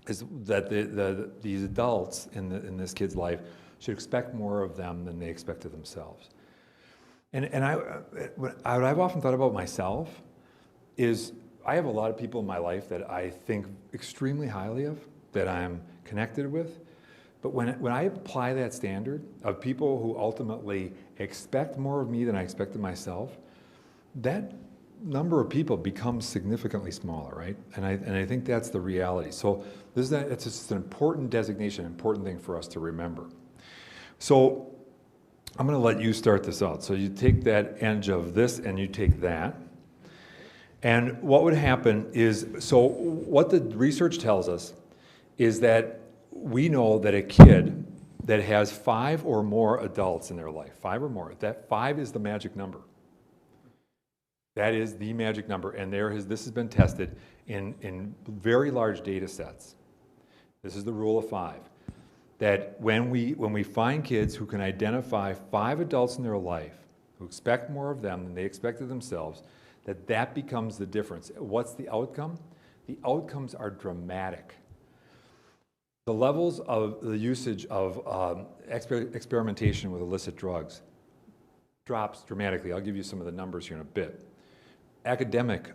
is that these adults in this kid's life should expect more of them than they expect of themselves. And what I've often thought about myself is I have a lot of people in my life that I think extremely highly of, that I'm connected with. But when I apply that standard of people who ultimately expect more of me than I expect of myself, that number of people becomes significantly smaller, right? And I think that's the reality. So it's just an important designation, an important thing for us to remember. So I'm going to let you start this out. So you take that edge of this and you take that. And what would happen is, so what the research tells us is that we know that a kid that has 5 or more adults in their life, 5 or more, that 5 is the magic number. That is the magic number, and this has been tested in very large data sets. This is the rule of 5. That when we find kids who can identify 5 adults in their life who expect more of them than they expect of themselves, that becomes the difference. What's the outcome? The outcomes are dramatic. The levels of the usage of experimentation with illicit drugs drops dramatically. I'll give you some of the numbers here in a bit. Academic